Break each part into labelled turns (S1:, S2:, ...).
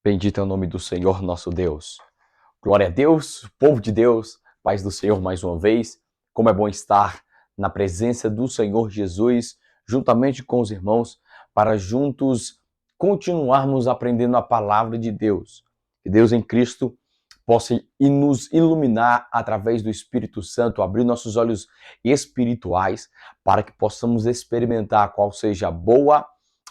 S1: Bendito é o nome do Senhor nosso Deus. Glória a Deus, povo de Deus, paz do Senhor mais uma vez. Como é bom estar na presença do Senhor Jesus, juntamente com os irmãos, para juntos continuarmos aprendendo a palavra de Deus. Que Deus em Cristo possa nos iluminar através do Espírito Santo, abrir nossos olhos espirituais, para que possamos experimentar qual seja a boa,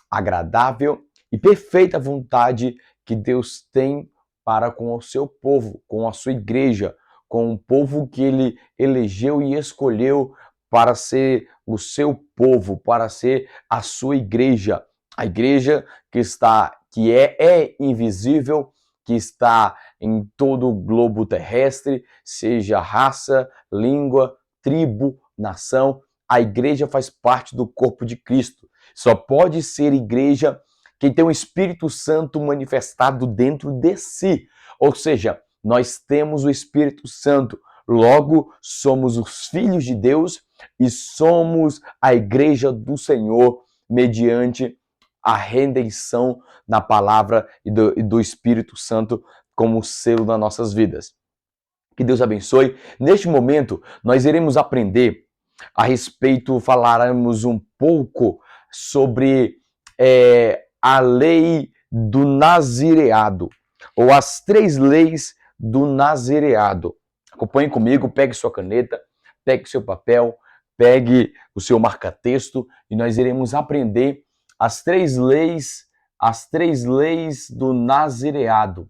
S1: agradável e perfeita vontade que Deus tem para com o seu povo, com a sua igreja, com o povo que ele elegeu e escolheu para ser o seu povo, para ser a sua igreja. A igreja que é invisível, que está em todo o globo terrestre, seja raça, língua, tribo, nação. A igreja faz parte do corpo de Cristo. Só pode ser igreja quem tem o Espírito Santo manifestado dentro de si. Ou seja, nós temos o Espírito Santo, logo somos os filhos de Deus e somos a igreja do Senhor mediante a redenção na palavra e do Espírito Santo como selo nas nossas vidas. Que Deus abençoe. Neste momento, nós iremos aprender a respeito, falaremos um pouco sobre a lei do nazireado, ou as 3 leis do nazireado. Acompanhe comigo, pegue sua caneta, pegue seu papel, pegue o seu marca-texto e nós iremos aprender as 3 leis do nazireado.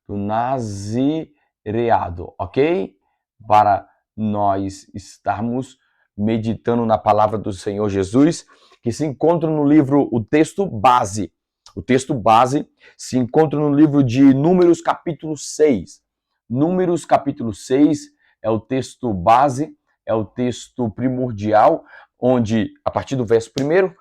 S1: Do nazireado, ok? Para nós estarmos meditando na palavra do Senhor Jesus, que se encontra no livro, o texto base. O texto base se encontra no livro de Números capítulo 6. Números capítulo 6 é o texto base, é o texto primordial, onde, a partir do verso 1,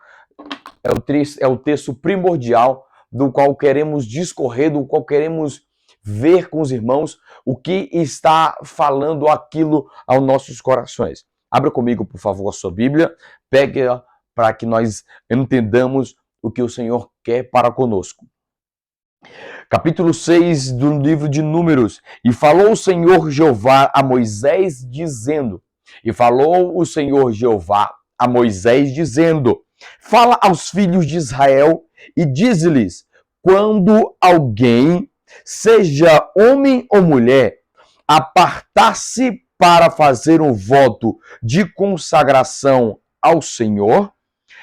S1: é o texto primordial do qual queremos discorrer, do qual queremos ver com os irmãos o que está falando aquilo aos nossos corações. Abra comigo, por favor, a sua Bíblia, pegue-a para que nós entendamos o que o Senhor quer para conosco. Capítulo 6 do livro de Números. E falou o Senhor Jeová a Moisés, dizendo... E falou o Senhor Jeová a Moisés, dizendo... Fala aos filhos de Israel e diz-lhes... Quando alguém, seja homem ou mulher, apartar-se para fazer um voto de consagração ao Senhor,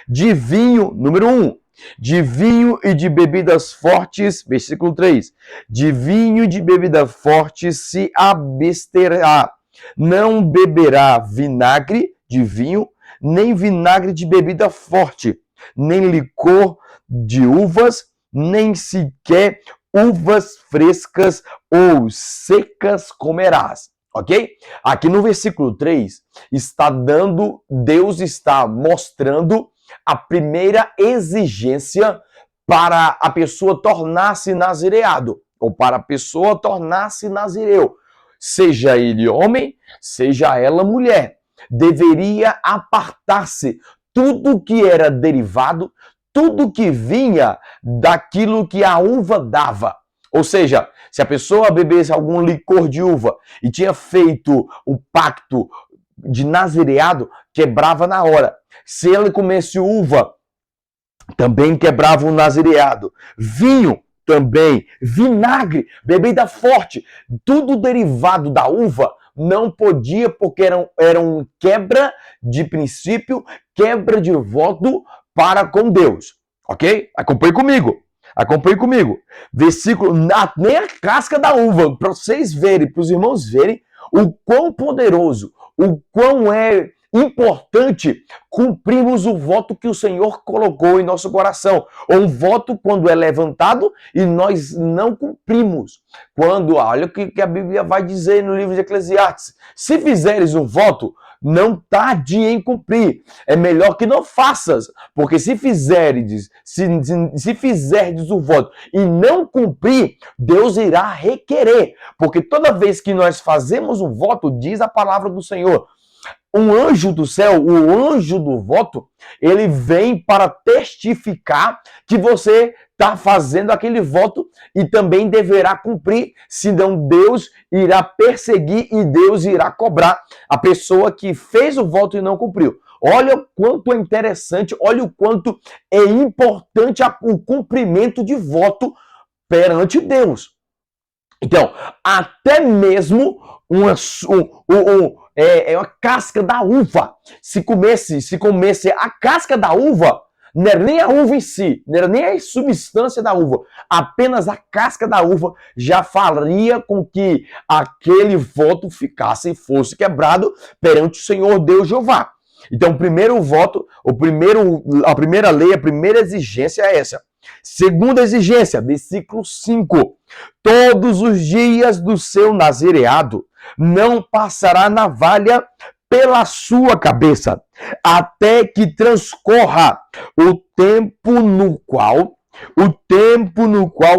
S1: de vinho, número 1, de vinho e de bebidas fortes, versículo 3, de vinho e de bebida forte se absterá, não beberá vinagre de vinho, nem vinagre de bebida forte, nem licor de uvas, nem sequer uvas frescas ou secas comerás. Ok? Aqui no versículo 3, Deus está mostrando a primeira exigência para a pessoa tornar-se nazireado, ou para a pessoa tornar-se nazireu. Seja ele homem, seja ela mulher. Deveria apartar-se tudo que era derivado, tudo que vinha daquilo que a uva dava. Ou seja, se a pessoa bebesse algum licor de uva e tinha feito o pacto de nazireado, quebrava na hora. Se ele comesse uva, também quebrava o nazireado. Vinho, também. Vinagre, bebida forte, tudo derivado da uva, não podia, porque era um quebra de princípio, quebra de voto para com Deus. Ok? Acompanhe comigo. Acompanhe comigo. Versículo, nem a casca da uva, para vocês verem, para os irmãos verem o quão poderoso, o quão é importante cumprirmos o voto que o Senhor colocou em nosso coração. Um voto quando é levantado e nós não cumprimos. Olha o que a Bíblia vai dizer no livro de Eclesiastes. Se fizeres um voto, não tarde em cumprir. É melhor que não faças, porque se fizerdes o voto e não cumprir, Deus irá requerer. Porque toda vez que nós fazemos um voto, diz a palavra do Senhor, um anjo do céu, o anjo do voto, ele vem para testificar que você está fazendo aquele voto e também deverá cumprir, senão Deus irá perseguir e Deus irá cobrar a pessoa que fez o voto e não cumpriu. Olha o quanto é interessante, olha o quanto é importante o cumprimento de voto perante Deus. Então, até mesmo uma casca da uva, se comesse a casca da uva, não era nem a uva em si, não era nem a substância da uva, apenas a casca da uva já faria com que aquele voto ficasse e fosse quebrado perante o Senhor Deus Jeová. Então, o primeiro voto, a primeira lei, a primeira exigência é essa. Segunda exigência, versículo 5. Todos os dias do seu nazireado não passará navalha pela sua cabeça, até que transcorra o tempo no qual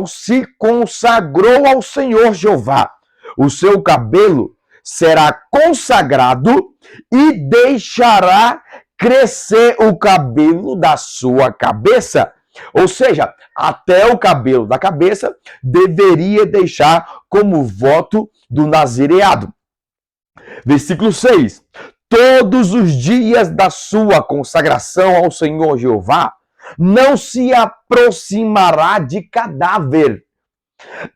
S1: se consagrou ao Senhor Jeová. O seu cabelo será consagrado e deixará crescer o cabelo da sua cabeça. Ou seja, até o cabelo da cabeça deveria deixar como voto do nazireado. Versículo 6. Todos os dias da sua consagração ao Senhor Jeová não se aproximará de cadáver.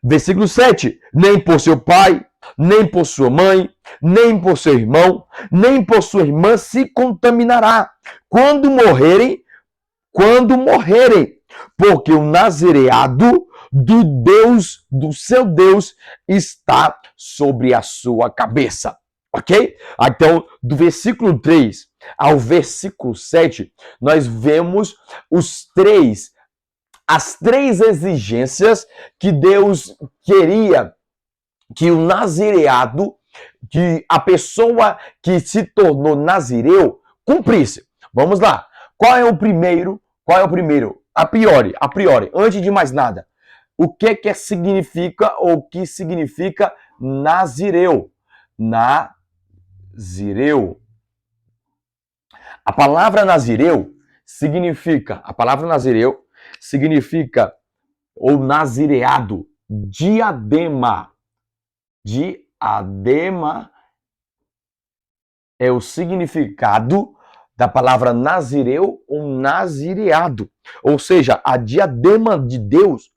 S1: Versículo 7. Nem por seu pai, nem por sua mãe, nem por seu irmão, nem por sua irmã se contaminará. Quando morrerem, porque o nazireado do seu Deus está sobre a sua cabeça. Ok? Então, do versículo 3 ao versículo 7, nós vemos as três exigências que Deus queria que o nazireado, que a pessoa que se tornou nazireu, cumprisse. Vamos lá. Qual é o primeiro? A priori, antes de mais nada, o que significa ou que significa nazireu? Nazireu. A palavra nazireu significa, ou nazireado, diadema. Diadema é o significado da palavra nazireu ou nazireado. Ou seja, a diadema de Deus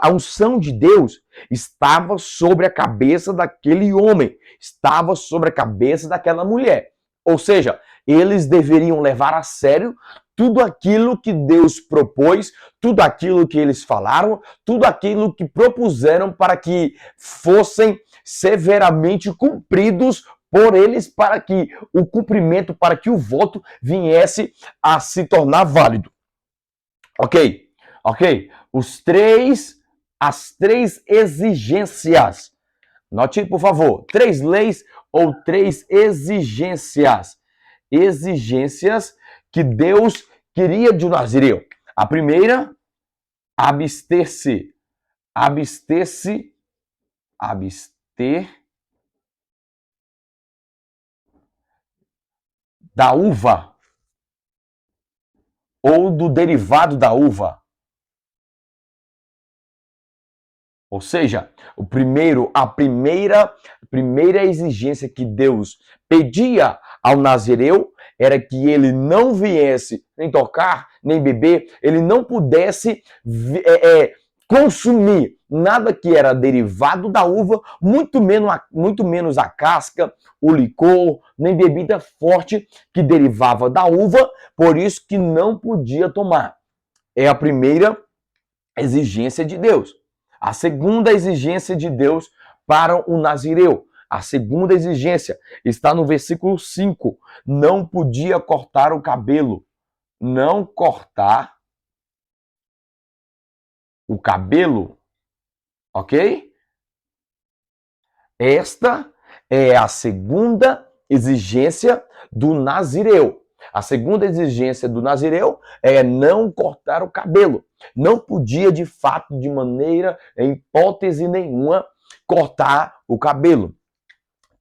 S1: a unção de Deus estava sobre a cabeça daquele homem, estava sobre a cabeça daquela mulher. Ou seja, eles deveriam levar a sério tudo aquilo que Deus propôs, tudo aquilo que eles falaram, tudo aquilo que propuseram para que fossem severamente cumpridos por eles, para que o cumprimento, para que o voto viesse a se tornar válido. Ok? As três exigências. Note, por favor, 3 leis ou 3 exigências. Exigências que Deus queria de um nazireu. A primeira, abster da uva ou do derivado da uva. Ou seja, a primeira exigência que Deus pedia ao nazireu era que ele não viesse nem tocar, nem beber, ele não pudesse consumir nada que era derivado da uva, muito menos a casca, o licor, nem bebida forte que derivava da uva, por isso que não podia tomar. É a primeira exigência de Deus. A segunda exigência de Deus para o nazireu. A segunda exigência está no versículo 5. Não podia cortar o cabelo. Não cortar o cabelo. Ok? Esta é a segunda exigência do nazireu. A segunda exigência do nazireu é não cortar o cabelo. Não podia, de fato, de maneira, em hipótese nenhuma, cortar o cabelo.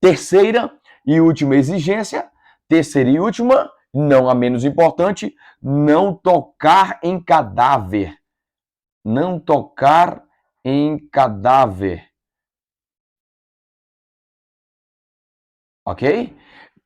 S1: Terceira e última exigência, terceira e última, não a menos importante, não tocar em cadáver. Não tocar em cadáver. Ok?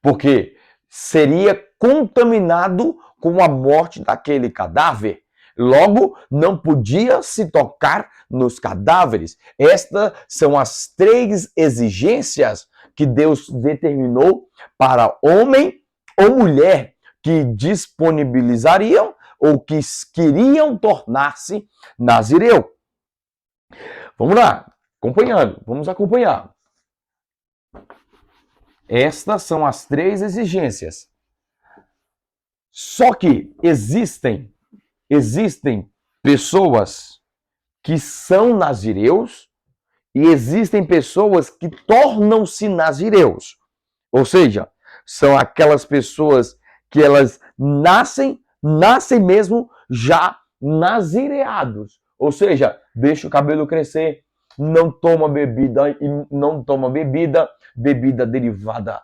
S1: Porque seria contaminado com a morte daquele cadáver. Logo, não podia se tocar nos cadáveres. Estas são as 3 exigências que Deus determinou para homem ou mulher que disponibilizariam ou que queriam tornar-se nazireu. Vamos lá, vamos acompanhar. Estas são as 3 exigências. Só que existem pessoas que são nazireus e existem pessoas que tornam-se nazireus. Ou seja, são aquelas pessoas que elas nascem mesmo já nazireados. Ou seja, deixa o cabelo crescer, não toma bebida derivada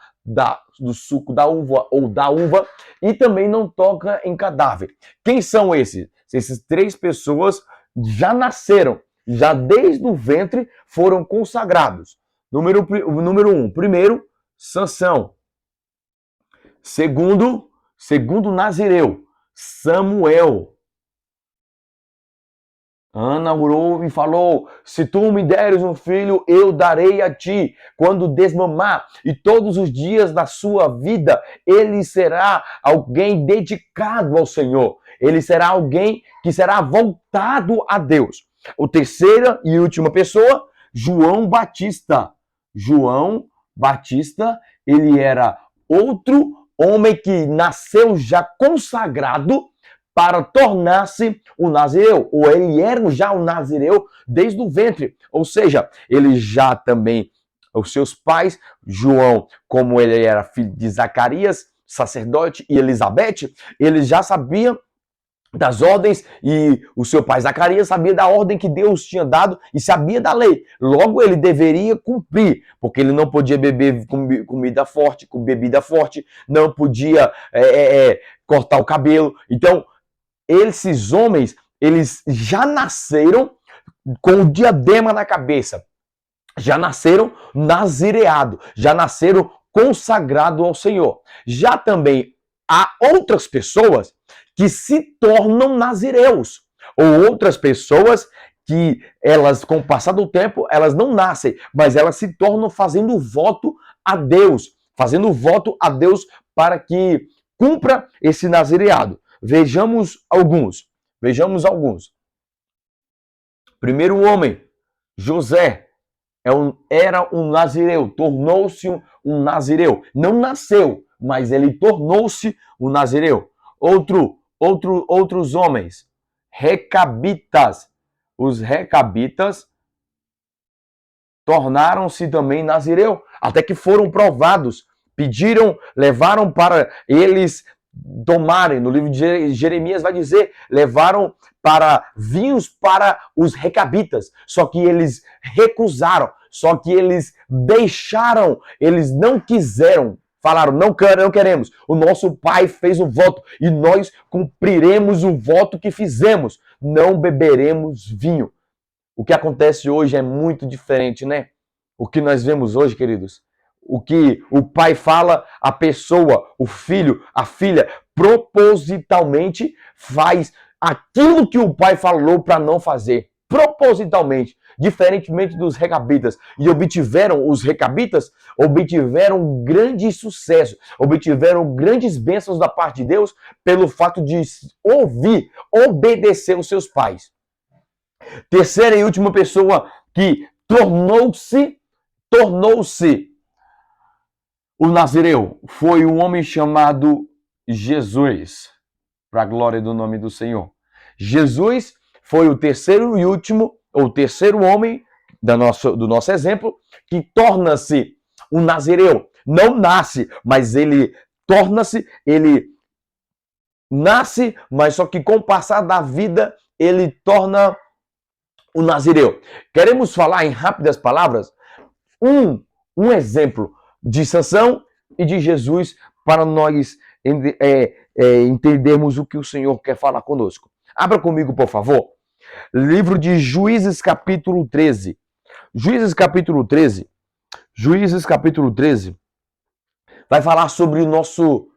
S1: do suco da uva ou da uva, e também não toca em cadáver. Quem são esses? Essas 3 pessoas já nasceram, já desde o ventre foram consagrados. Número 1, primeiro, Sansão. Segundo nazireu, Samuel. Ana orou e falou: se tu me deres um filho, eu darei a ti quando desmamar, e todos os dias da sua vida ele será alguém dedicado ao Senhor. Ele será alguém que será voltado a Deus. A terceira e última pessoa, João Batista. João Batista, ele era outro homem que nasceu já consagrado para tornar-se um nazireu, ou ele era já um nazireu desde o ventre, ou seja, ele já também, os seus pais, João, como ele era filho de Zacarias, sacerdote, e Elizabeth, ele já sabia das ordens, e o seu pai Zacarias sabia da ordem que Deus tinha dado e sabia da lei. Logo, ele deveria cumprir, porque ele não podia beber comida forte, com bebida forte, não podia cortar o cabelo. Então, esses homens, eles já nasceram com o diadema na cabeça, já nasceram nazireado, já nasceram consagrado ao Senhor. Já também há outras pessoas que se tornam nazireus, ou outras pessoas que elas, com o passar do tempo, elas não nascem, mas elas se tornam fazendo voto a Deus, para que cumpra esse nazireado. Vejamos alguns. Primeiro homem, José, era um nazireu, tornou-se um nazireu. Não nasceu, mas ele tornou-se um nazireu. Outros homens, recabitas. Os recabitas tornaram-se também nazireu, até que foram provados, levaram para eles tomarem. No livro de Jeremias vai dizer, levaram para vinhos para os recabitas, só que eles recusaram, só que eles deixaram, eles não quiseram, falaram, não queremos, o nosso pai fez o voto e nós cumpriremos o voto que fizemos, não beberemos vinho. O que acontece hoje é muito diferente, né? O que nós vemos hoje, queridos, o que o pai fala, a pessoa, o filho, a filha, propositalmente faz aquilo que o pai falou para não fazer. Propositalmente. Diferentemente dos recabitas. E os recabitas obtiveram grande sucesso, obtiveram grandes bênçãos da parte de Deus pelo fato de obedecer os seus pais. Terceira e última pessoa que tornou-se o nazireu foi um homem chamado Jesus, para a glória do nome do Senhor. Jesus foi o terceiro homem do nosso exemplo, que torna-se um nazireu. Não nasce, mas ele torna-se, ele nasce, mas só que com o passar da vida, ele torna o nazireu. Queremos falar em rápidas palavras um exemplo de Sansão e de Jesus para nós entendermos o que o Senhor quer falar conosco. Abra comigo, por favor. Livro de Juízes, capítulo 13. Juízes, capítulo 13. Juízes, capítulo 13. Vai falar sobre o nosso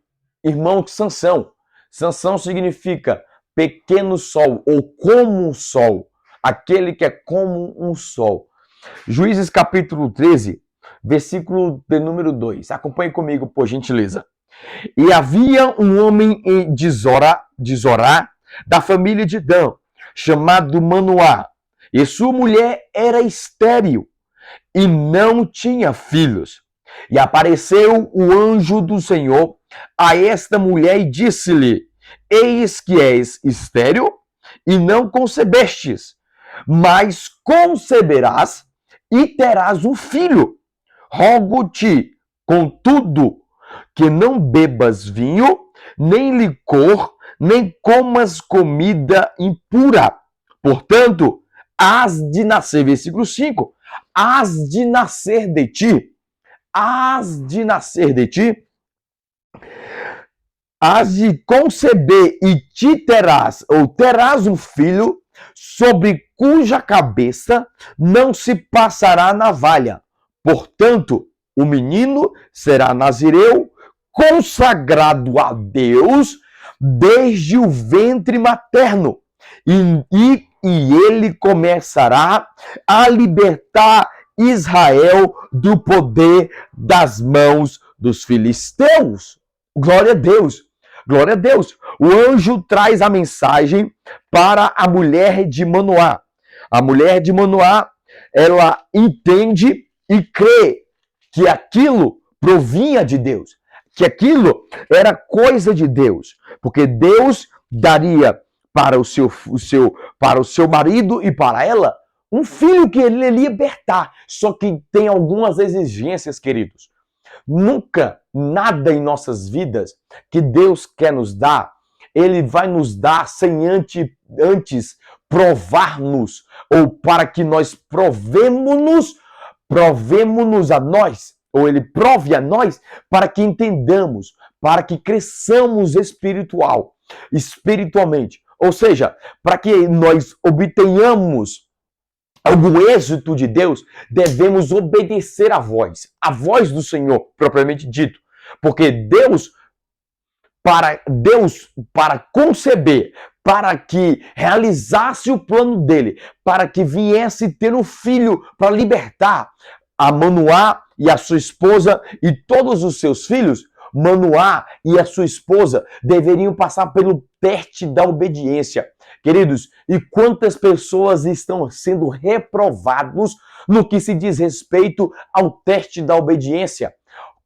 S1: irmão Sansão. Sansão significa pequeno sol ou como um sol. Aquele que é como um sol. Juízes, capítulo 13, versículo de número 2. Acompanhe comigo, por gentileza. E havia um homem de Zorá, da família de Dan, chamado Manoá, e sua mulher era estéril e não tinha filhos. E apareceu o anjo do Senhor a esta mulher e disse-lhe: eis que és estéril e não concebestes, mas conceberás e terás um filho. Rogo-te, contudo, que não bebas vinho, nem licor, nem comas comida impura. Portanto, hás de nascer, versículo 5, hás de nascer de ti, hás de conceber e te terás, ou terás um filho, sobre cuja cabeça não se passará navalha. Portanto, o menino será nazireu, consagrado a Deus desde o ventre materno, e ele começará a libertar Israel do poder das mãos dos filisteus. Glória a Deus! Glória a Deus! O anjo traz a mensagem para a mulher de Manoá. A mulher de Manoá, ela entende e crê que aquilo provinha de Deus, que aquilo era coisa de Deus, porque Deus daria para o seu marido e para ela um filho que ele ia libertar. Só que tem algumas exigências, queridos. Nunca, nada em nossas vidas que Deus quer nos dar, Ele vai nos dar sem antes provar-nos, ou para que nós provemos-nos a nós, ou Ele prove a nós, para que entendamos, para que cresçamos espiritualmente. Ou seja, para que nós obtenhamos algum êxito de Deus, devemos obedecer à voz do Senhor, propriamente dito. Porque Deus, para conceber, para que realizasse o plano dele, para que viesse ter um filho para libertar a Manoá e a sua esposa e todos os seus filhos, Manoá e a sua esposa deveriam passar pelo teste da obediência. Queridos, e quantas pessoas estão sendo reprovados no que se diz respeito ao teste da obediência?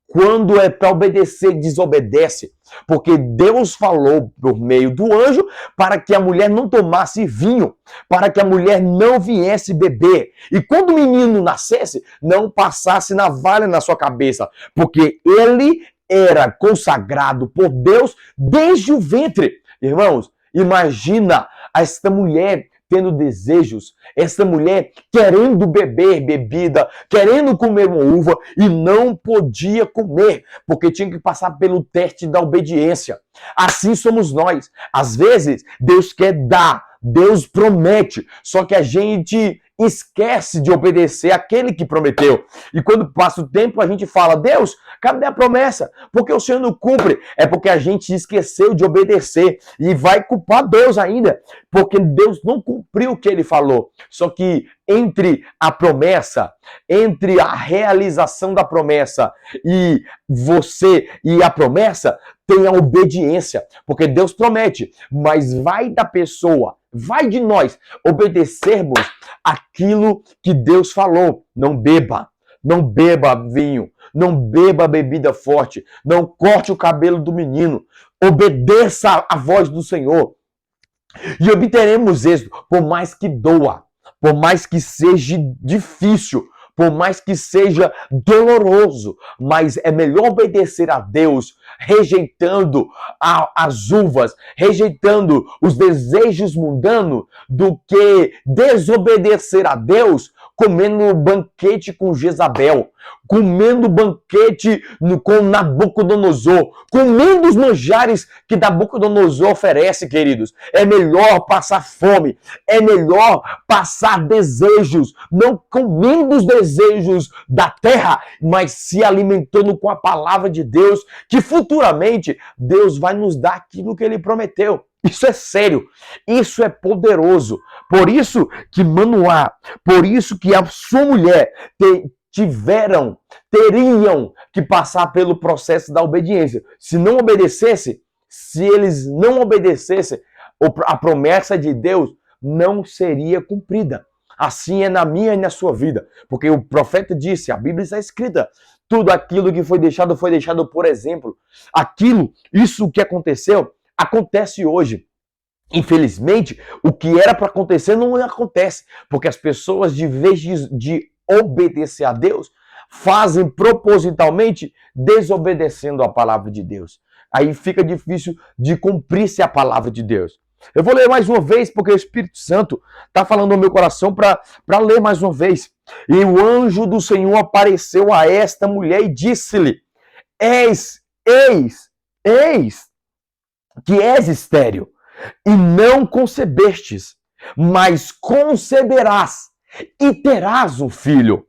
S1: Quando é para obedecer, desobedece. Porque Deus falou por meio do anjo para que a mulher não tomasse vinho, para que a mulher não viesse beber. E quando o menino nascesse, não passasse navalha na sua cabeça, porque ele era consagrado por Deus desde o ventre. Irmãos, imagina esta mulher tendo desejos, esta mulher querendo beber bebida, querendo comer uma uva e não podia comer, porque tinha que passar pelo teste da obediência. Assim somos nós. Às vezes, Deus quer dar, Deus promete, só que a gente esquece de obedecer aquele que prometeu. E quando passa o tempo, a gente fala: Deus, cadê a promessa? Porque o Senhor não cumpre. É porque a gente esqueceu de obedecer e vai culpar Deus ainda, porque Deus não cumpriu o que ele falou. Só que entre a promessa, entre a realização da promessa e você e a promessa, tem a obediência, porque Deus promete, mas vai da pessoa, vai de nós obedecermos aquilo que Deus falou. Não beba vinho, não beba bebida forte, não corte o cabelo do menino, obedeça a voz do Senhor e obteremos êxito, por mais que doa, por mais que seja difícil, por mais que seja doloroso, mas é melhor obedecer a Deus, rejeitando as uvas, rejeitando os desejos mundanos, do que desobedecer a Deus comendo banquete com Jezabel, comendo banquete com Nabucodonosor, comendo os manjares que Nabucodonosor oferece, queridos. É melhor passar fome, é melhor passar desejos, não comendo os desejos da terra, mas se alimentando com a palavra de Deus, que futuramente Deus vai nos dar aquilo que Ele prometeu. Isso é sério, isso é poderoso. Por isso que Manoá, por isso que a sua mulher teriam que passar pelo processo da obediência. Se eles não obedecessem, a promessa de Deus não seria cumprida. Assim é na minha e na sua vida. Porque o profeta disse, a Bíblia está escrita, tudo aquilo que foi deixado por exemplo. Isso que aconteceu, acontece hoje. Infelizmente, o que era para acontecer não acontece. Porque as pessoas, de vez de obedecer a Deus, fazem propositalmente desobedecendo a palavra de Deus. Aí fica difícil de cumprir-se a palavra de Deus. Eu vou ler mais uma vez, porque o Espírito Santo está falando no meu coração para ler mais uma vez. E o anjo do Senhor apareceu a esta mulher e disse-lhe, eis, que és estéril, e não concebestes, mas conceberás, e terás um filho.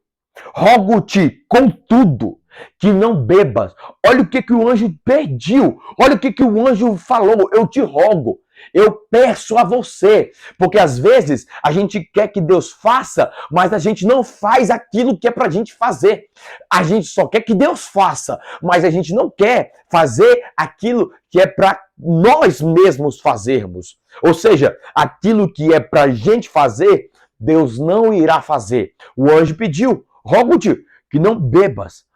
S1: Rogo-te, contudo, que não bebas. Olha o que o anjo pediu. Olha o que o anjo falou. Eu te rogo. Eu peço a você. Porque às vezes a gente quer que Deus faça, mas a gente não faz aquilo que é pra gente fazer. A gente só quer que Deus faça, mas a gente não quer fazer aquilo que é pra nós mesmos fazermos. Ou seja, aquilo que é pra gente fazer, Deus não irá fazer. O anjo pediu, rogo-te que não bebas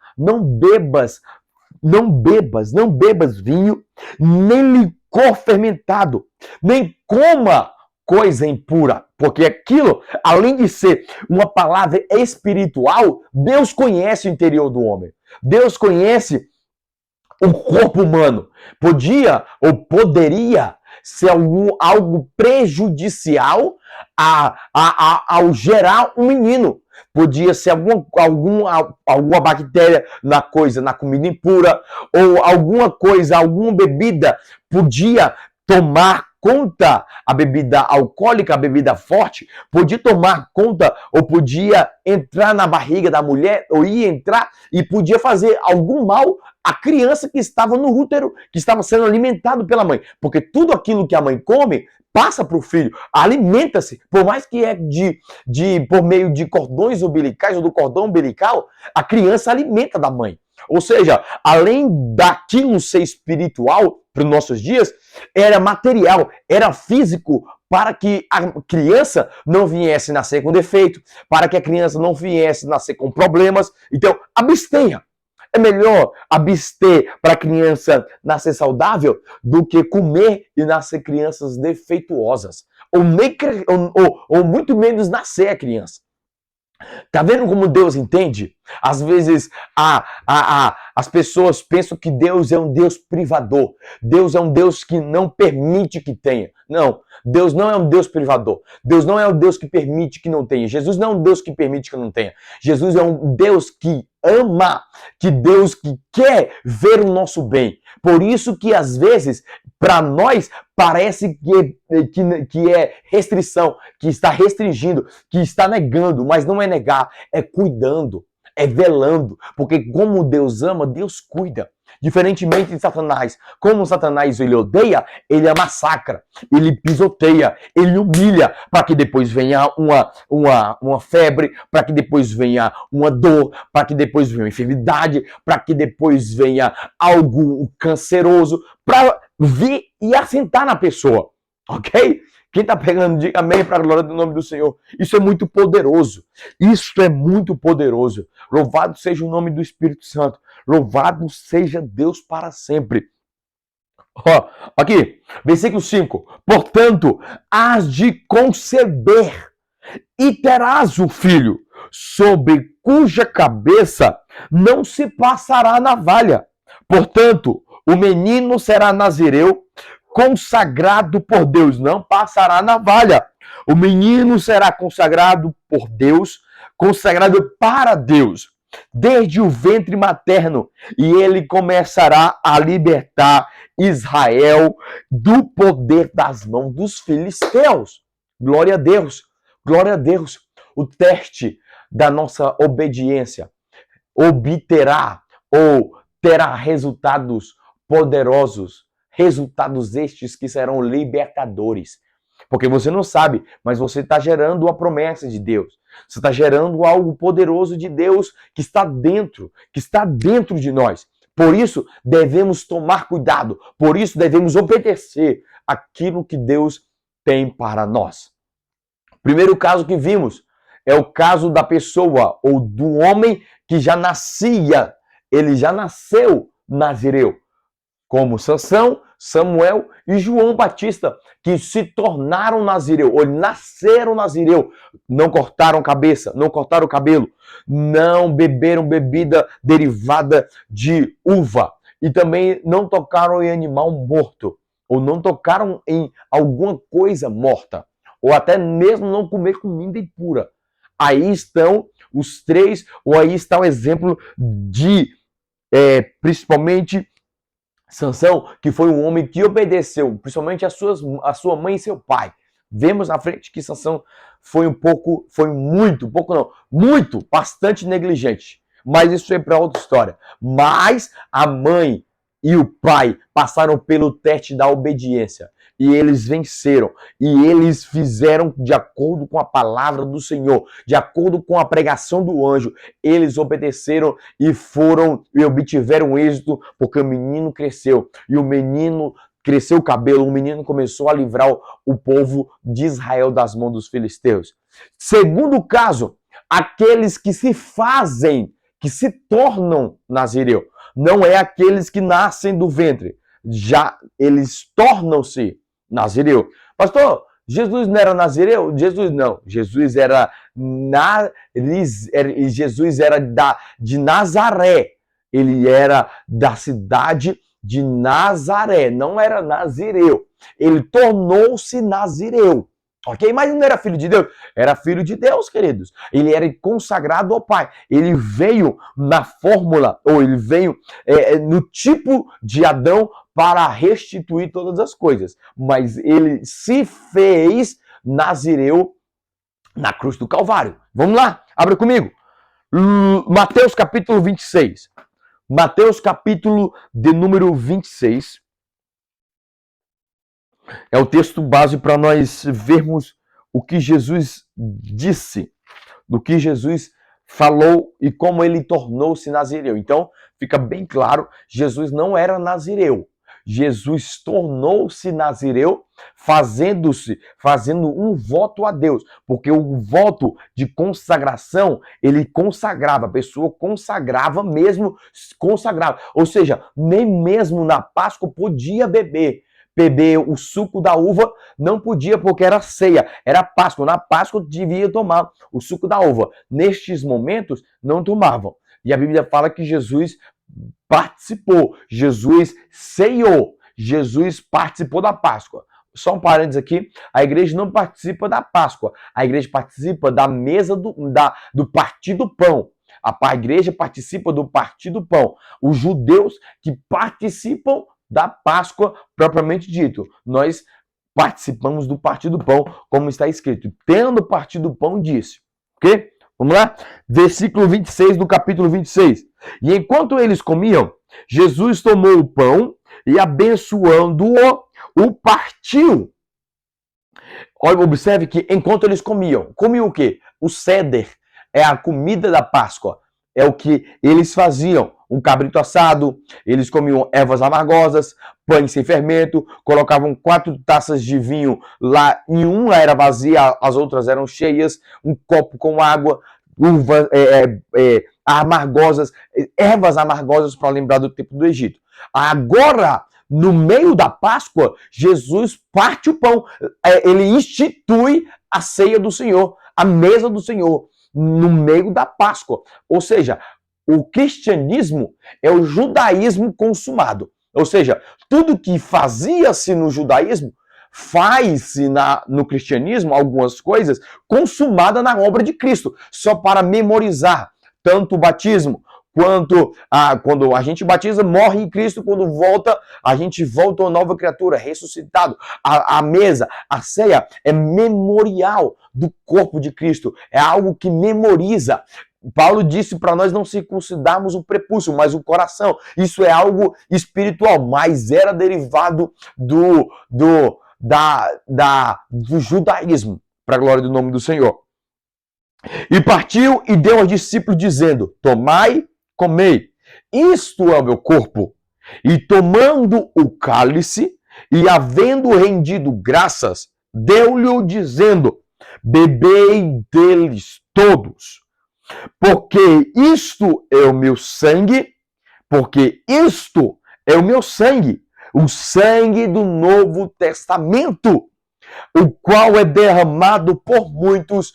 S1: vinho, nem licor fermentado, nem coma coisa impura. Porque aquilo, além de ser uma palavra espiritual, Deus conhece o interior do homem. Deus conhece o corpo humano. Podia ou poderia ser algo prejudicial ao gerar um menino. Podia ser alguma bactéria na comida impura, ou alguma bebida podia tomar conta, a bebida alcoólica, a bebida forte, podia tomar conta ou podia entrar na barriga da mulher, ou ia entrar e podia fazer algum mal à criança que estava no útero, que estava sendo alimentado pela mãe. Porque tudo aquilo que a mãe come passa para o filho, alimenta-se, por mais que é por meio de cordões umbilicais ou do cordão umbilical, a criança alimenta da mãe. Ou seja, além daquilo ser espiritual para os nossos dias, era material, era físico, para que a criança não viesse nascer com defeito, para que a criança não viesse nascer com problemas. Então, abstenha. É melhor abster para a criança nascer saudável do que comer e nascer crianças defeituosas. Ou muito menos nascer a criança. Tá vendo como Deus entende? Às vezes as pessoas pensam que Deus é um Deus privador. Deus é um Deus que não permite que tenha. Não, Deus não é um Deus privador. Deus não é um Deus que permite que não tenha. Jesus não é um Deus que permite que não tenha. Jesus é um Deus que ama, Deus que quer ver o nosso bem. Por isso que às vezes, para nós, parece que é restrição, que está restringindo, que está negando, mas não é negar, é cuidando, é velando. Porque como Deus ama, Deus cuida. Diferentemente de Satanás. Como Satanás ele odeia, ele massacra, ele pisoteia, ele humilha, para que depois venha uma febre, para que depois venha uma dor, para que depois venha uma enfermidade, para que depois venha algo canceroso, para vir e assentar na pessoa. Ok? Quem está pegando, diga amém para a glória do nome do Senhor. Isso é muito poderoso. Isso é muito poderoso. Louvado seja o nome do Espírito Santo. Louvado seja Deus para sempre. Aqui, versículo 5. Portanto, hás de conceber e terás um filho, sobre cuja cabeça não se passará navalha. Portanto, o menino será nazireu, consagrado por Deus, não passará navalha. O menino será consagrado por Deus, consagrado para Deus, desde o ventre materno, e ele começará a libertar Israel do poder das mãos dos filisteus. Glória a Deus, glória a Deus. O teste da nossa obediência obterá ou terá resultados poderosos, resultados estes que serão libertadores. Porque você não sabe, mas você está gerando a promessa de Deus. Você está gerando algo poderoso de Deus que está dentro de nós. Por isso, devemos tomar cuidado. Por isso, devemos obedecer aquilo que Deus tem para nós. Primeiro caso que vimos é o caso da pessoa ou do homem que já nascia, ele já nasceu nazireu, como Sansão, Samuel e João Batista, que se tornaram nazireu, ou nasceram nazireu, não cortaram cabeça, não cortaram cabelo, não beberam bebida derivada de uva e também não tocaram em animal morto, ou não tocaram em alguma coisa morta, ou até mesmo não comer comida impura. Aí estão os três, ou aí está o exemplo de, principalmente, Sansão, que foi um homem que obedeceu, principalmente a sua mãe e seu pai. Vemos na frente que Sansão bastante negligente. Mas isso é para outra história. Mas a mãe e o pai passaram pelo teste da obediência. E eles venceram. E eles fizeram de acordo com a palavra do Senhor, de acordo com a pregação do anjo. Eles obedeceram e foram e obtiveram êxito, porque o menino cresceu. E o menino cresceu o cabelo, o menino começou a livrar o povo de Israel das mãos dos filisteus. Segundo caso, aqueles que se fazem, que se tornam nazireu. Não é aqueles que nascem do ventre. Já eles tornam-se nazireu. Pastor, Jesus não era nazireu? Jesus não. Jesus era de Nazaré. Ele era da cidade de Nazaré. Não era nazireu. Ele tornou-se nazireu. Ok? Mas não era filho de Deus? Era filho de Deus, queridos. Ele era consagrado ao Pai. Ele veio na fórmula, ou ele veio no tipo de Adão para restituir todas as coisas. Mas ele se fez nazireu na cruz do Calvário. Vamos lá, abre comigo. Mateus capítulo 26. Mateus capítulo de número 26. É o texto base para nós vermos o que Jesus disse, do que Jesus falou e como ele tornou-se nazireu. Então, fica bem claro, Jesus não era nazireu. Jesus tornou-se nazireu fazendo um voto a Deus, porque o voto de consagração, ele consagrava, a pessoa consagrava mesmo, consagrava. Ou seja, nem mesmo na Páscoa podia beber o suco da uva, não podia porque era ceia, era Páscoa. Na Páscoa devia tomar o suco da uva. Nestes momentos, não tomavam. E a Bíblia fala que Jesus participou, Jesus ceiou, Jesus participou da Páscoa. Só um parênteses aqui, a igreja não participa da Páscoa, a igreja participa da mesa do partir do pão. A igreja participa do partir do pão. Os judeus que participam da Páscoa propriamente dito. Nós participamos do partir do pão, como está escrito. Tendo partido o pão, disse. Ok? Vamos lá? Versículo 26 do capítulo 26. E enquanto eles comiam, Jesus tomou o pão e abençoando-o, o partiu. Olha, observe que enquanto eles comiam o quê? O ceder é a comida da Páscoa. É o que eles faziam. Um cabrito assado, eles comiam ervas amargosas, pães sem fermento, colocavam 4 taças de vinho lá, em uma era vazia, as outras eram cheias, um copo com água, uvas amargosas, ervas amargosas para lembrar do tempo do Egito. Agora, no meio da Páscoa, Jesus parte o pão, ele institui a ceia do Senhor, a mesa do Senhor, no meio da Páscoa. Ou seja, o cristianismo é o judaísmo consumado. Ou seja, tudo que fazia-se no judaísmo faz-se no cristianismo algumas coisas consumadas na obra de Cristo, só para memorizar tanto o batismo quanto quando a gente batiza, morre em Cristo, quando volta, a gente volta uma nova criatura, ressuscitado. A mesa, a ceia é memorial do corpo de Cristo, é algo que memoriza. Paulo disse para nós não circuncidarmos o prepúcio, mas o coração. Isso é algo espiritual, mas era derivado do judaísmo, para a glória do nome do Senhor. E partiu e deu aos discípulos, dizendo: tomai, comei, isto é o meu corpo. E tomando o cálice, e havendo rendido graças, deu-lhe dizendo: bebei deles todos, porque isto é o meu sangue, o sangue do Novo Testamento, o qual é derramado por muitos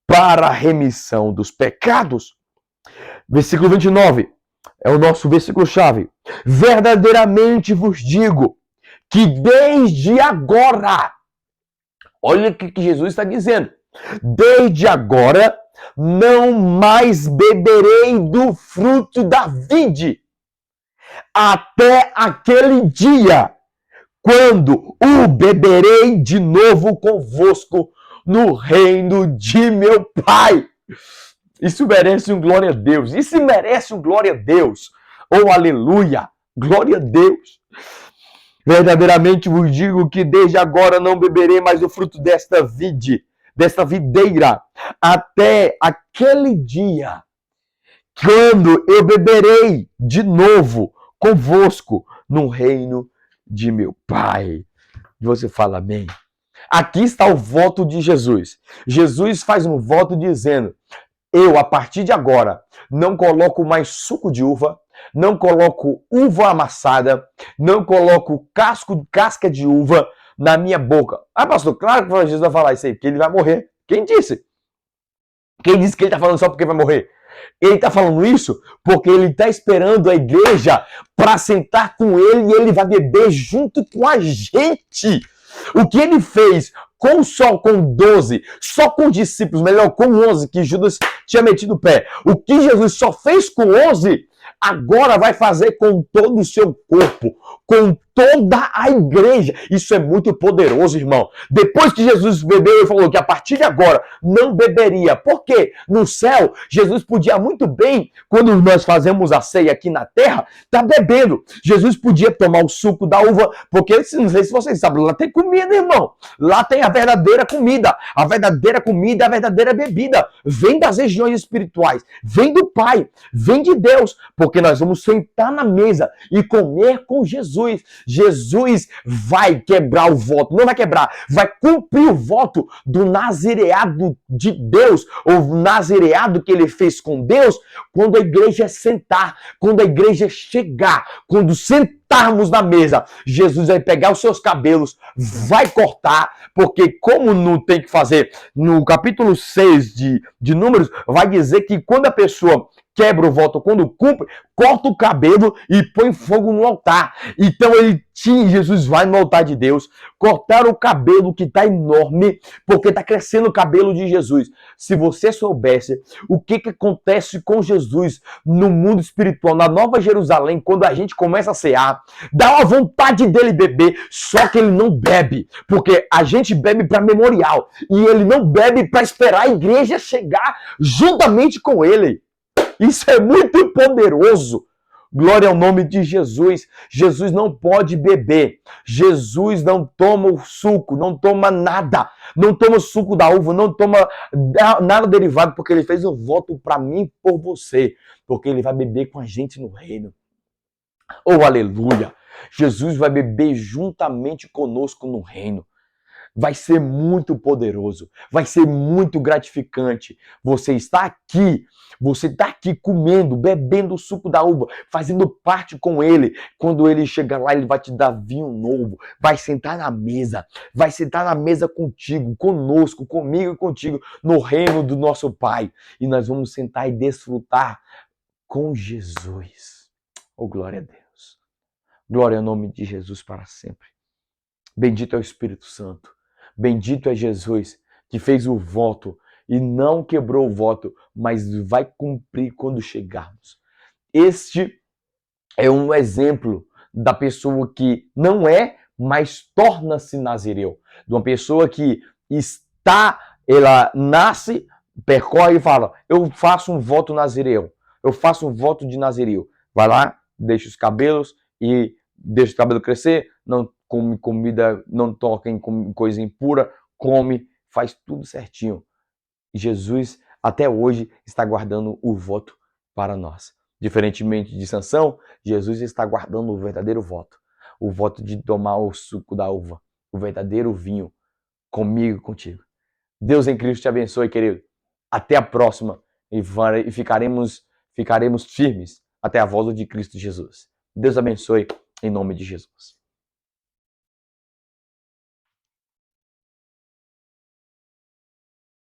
S1: para a remissão dos pecados. Versículo 29 é o nosso versículo-chave. Verdadeiramente vos digo que desde agora, olha o que Jesus está dizendo, desde agora não mais beberei do fruto da vide, até aquele dia, quando o beberei de novo convosco no reino de meu Pai. Isso merece um glória a Deus. Isso merece um glória a Deus. Oh, aleluia. Glória a Deus. Verdadeiramente vos digo que desde agora não beberei mais do fruto desta videira, até aquele dia, quando eu beberei de novo convosco no reino de meu Pai. E você fala amém. Aqui está o voto de Jesus. Jesus faz um voto dizendo: eu, a partir de agora, não coloco mais suco de uva, não coloco uva amassada, não coloco casca de uva na minha boca. Ah, pastor, claro que Jesus vai falar isso aí, porque ele vai morrer. Quem disse? Quem disse que ele está falando só porque vai morrer? Ele está falando isso porque ele está esperando a igreja para sentar com ele e ele vai beber junto com a gente. O que ele fez com 12, só com discípulos, melhor, com 11, que Judas tinha metido o pé. O que Jesus só fez com 11, agora vai fazer com todo o seu corpo, com toda a igreja. Isso é muito poderoso, irmão. Depois que Jesus bebeu, ele falou que a partir de agora não beberia. Por quê? No céu, Jesus podia muito bem, quando nós fazemos a ceia aqui na terra, tá bebendo. Jesus podia tomar o suco da uva, porque não sei se vocês sabem, lá tem comida, irmão. Lá tem a verdadeira comida. A verdadeira comida, a verdadeira bebida. Vem das regiões espirituais, vem do Pai, vem de Deus, porque nós vamos sentar na mesa e comer com Jesus. Jesus vai quebrar o voto, não vai quebrar, vai cumprir o voto do nazireado de Deus, ou nazireado que ele fez com Deus, quando a igreja sentar, quando a igreja chegar, quando sentarmos na mesa, Jesus vai pegar os seus cabelos, vai cortar, porque como não tem que fazer, no capítulo 6 de Números, vai dizer que quando a pessoa quebra o voto, quando cumpre, corta o cabelo e põe fogo no altar. Então Jesus vai no altar de Deus, cortar o cabelo que está enorme, porque está crescendo o cabelo de Jesus. Se você soubesse o que acontece com Jesus no mundo espiritual, na Nova Jerusalém, quando a gente começa a cear, dá uma vontade dele beber, só que ele não bebe, porque a gente bebe para memorial, e ele não bebe para esperar a igreja chegar juntamente com ele. Isso é muito poderoso. Glória ao nome de Jesus. Jesus não pode beber. Jesus não toma o suco, não toma nada. Não toma o suco da uva, não toma nada derivado, porque ele fez um voto para mim e por você. Porque ele vai beber com a gente no reino. Oh, aleluia! Jesus vai beber juntamente conosco no reino. Vai ser muito poderoso, vai ser muito gratificante. Você está aqui comendo, bebendo o suco da uva, fazendo parte com ele. Quando ele chegar lá, ele vai te dar vinho novo, vai sentar na mesa contigo, conosco, comigo e contigo, no reino do nosso Pai. E nós vamos sentar e desfrutar com Jesus. Oh, glória a Deus. Glória ao nome de Jesus para sempre. Bendito é o Espírito Santo. Bendito é Jesus que fez o voto e não quebrou o voto, mas vai cumprir quando chegarmos. Este é um exemplo da pessoa que não é, mas torna-se nazireu. De uma pessoa que ela nasce, percorre e fala: eu faço um voto nazireu, eu faço um voto de nazireu. Vai lá, deixa os cabelos e deixa o cabelo crescer, não come comida, não toca em coisa impura, come, faz tudo certinho. Jesus até hoje está guardando o voto para nós. Diferentemente de Sansão, Jesus está guardando o verdadeiro voto. O voto de tomar o suco da uva, o verdadeiro vinho, comigo e contigo. Deus em Cristo te abençoe, querido. Até a próxima e ficaremos firmes até a volta de Cristo Jesus. Deus abençoe em nome de Jesus.